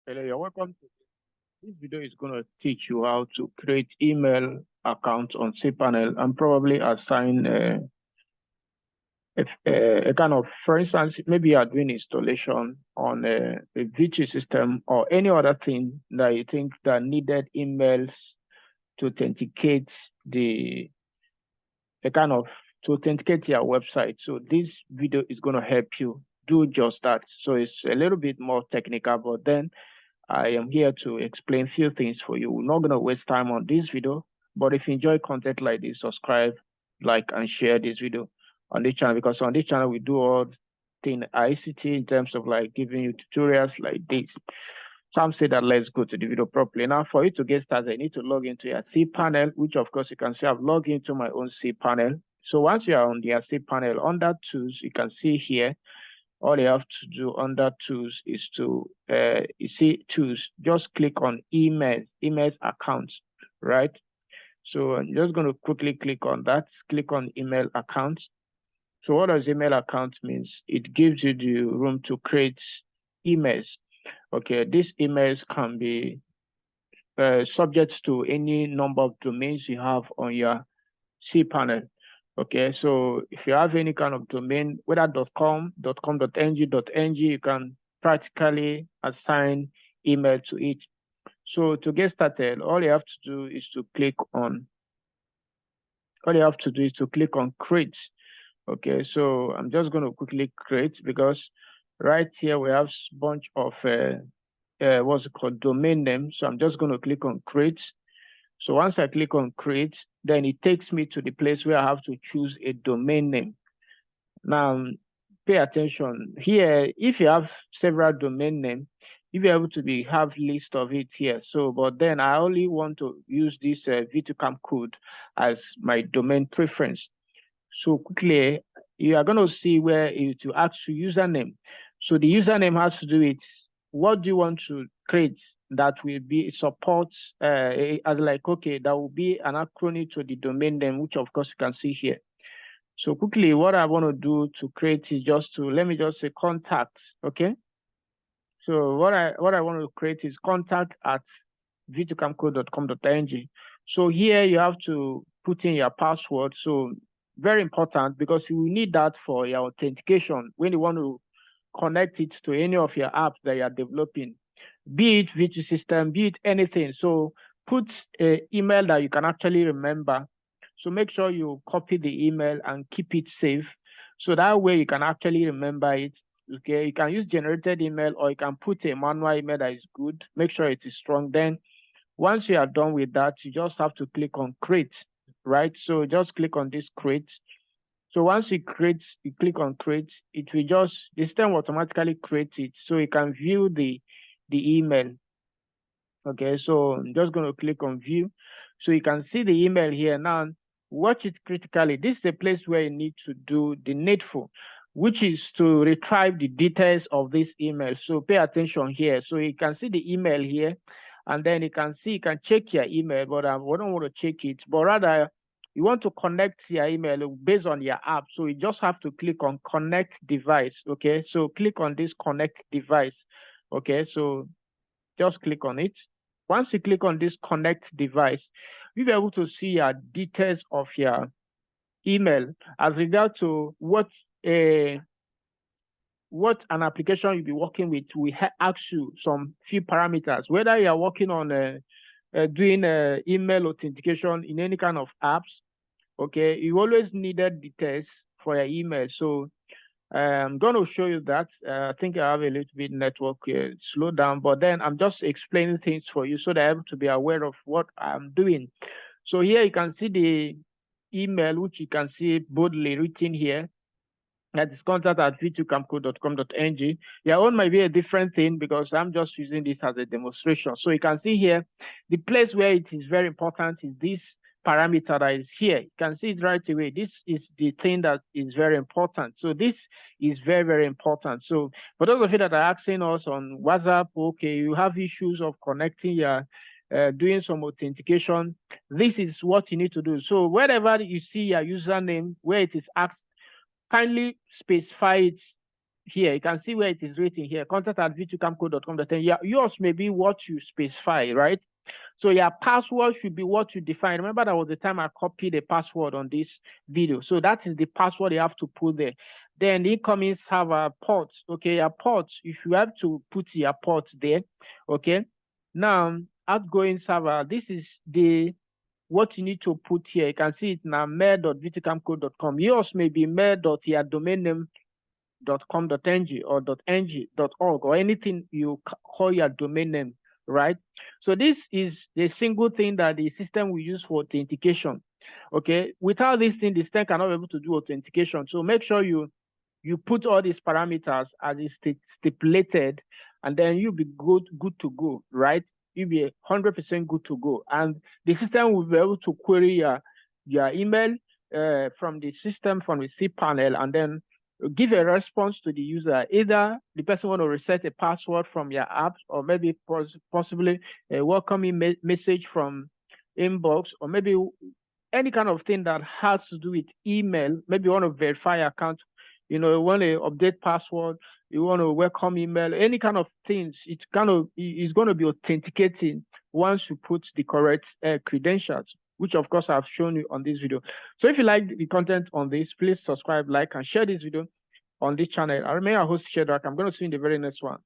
Hello, you're welcome to this video. Is going to teach you how to create email accounts on Cpanel and probably assign a kind of, for instance, maybe you are doing installation on a VTU system or any other thing that you think that needed emails to authenticate the kind of to authenticate your website. So this video is going to help you do just that. So it's a little bit more technical, but then I am here to explain a few things for you. We're not going to waste time on this video, but if you enjoy content like this, subscribe, like, and share this video on this channel, because on this channel, we do all things ICT in terms of like giving you tutorials like this. So I'm saying that let's go to the video properly. Now, for you to get started, I need to log into your Cpanel, which of course you can see I've logged into my own Cpanel. So once you are on the Cpanel, under tools, you can see here, all you have to do under tools is to you see tools, just click on emails accounts, right? So I'm just going to quickly click on that, click on email accounts. So what does email account means? It gives you the room to create emails. Okay, these emails can be subject to any number of domains you have on your Cpanel. Okay, so if you have any kind of domain, whether .com, .com.ng, you can practically assign email to it. So to get started, all you have to do is to click on create. Okay, so I'm just going to quickly create, because right here we have a bunch of what's it called, domain name. So I'm just going to click on create. So once I click on create, then it takes me to the place where I have to choose a domain name. Now, pay attention here. If you have several domain names, you'll be able to have list of it here. So, but then I only want to use this VTU code as my domain preference. So quickly, you are going to see where it will ask you username. So the username has to do with what do you want to create that will be support as like, okay, that will be an acronym to the domain name, which of course you can see here. So quickly, what I want to do to create is just to, let me just say contact, okay? So what I want to create is contact at vtucamco.com.ng. So here you have to put in your password. So very important, because you will need that for your authentication when you want to connect it to any of your apps that you are developing, be it VTU system, be it anything. So put an email that you can actually remember. So make sure you copy the email and keep it safe. So that way you can actually remember it. Okay, you can use generated email, or you can put a manual email that is good. Make sure it is strong. Then once you are done with that, you just have to click on create, right? So just click on this create. So once you click on create, it will just, the system will automatically create it, so you can view the email. Okay, so I'm just going to click on view. So you can see the email here. Now, watch it critically. This is the place where you need to do the needful, which is to retrieve the details of this email. So pay attention here. So you can see the email here, and then you can check your email, but I don't want to check it, but rather you want to connect your email based on your app. So you just have to click on connect device. Okay, so click on this connect device. Okay, so just click on it. Once you click on this connect device, you'll be able to see your details of your email as regard to what an application you'll be working with. We ask you some few parameters, whether you are working on doing email authentication in any kind of apps. Okay, you always needed details for your email. So I'm going to show you that. I think I have a little bit network slow down, but then I'm just explaining things for you so that I'm able to be aware of what I'm doing. So here you can see the email, which you can see boldly written here. That is contact at vtucamco.com.ng. Your own might be a different thing, because I'm just using this as a demonstration. So you can see here, the place where it is very important is this parameter that is here. You can see it right away. This is the thing that is very important. So this is very, very important. So for those of you that are asking us on WhatsApp, okay, you have issues of connecting your doing some authentication, this is what you need to do. So wherever you see your username where it is asked, kindly specify it here. You can see where it is written here, contact@v2camco.com.ng. Yeah, yours may be what you specify, right? So your password should be what you define. Remember, that was the time I copied the password on this video. So that is the password you have to put there. Then the incoming server ports. Okay, your ports, you should have to put your ports there. Okay. Now, outgoing server, this is what you need to put here. You can see it now, mail.v2camco.com. Yours may be mail.your.com.ng or .ng.org or anything you call your domain name, right? So this is the single thing that the system will use for authentication. Okay, without this thing, the system cannot be able to do authentication. So make sure you put all these parameters as is stipulated, and then you'll be good to go, right? You'll be 100% good to go, and the system will be able to query your email from the system, from the Cpanel, and then give a response to the user. Either the person want to reset a password from your app, or maybe possibly a welcoming message from inbox, or maybe any kind of thing that has to do with email. Maybe you want to verify your account, you want to update password, you want to welcome email, any kind of things. It's going to be authenticating once you put the correct credentials, which of course I've shown you on this video. So if you like the content on this, please subscribe, like, and share this video on this channel. I remain your host, Shedrack. I'm going to see you in the very next one.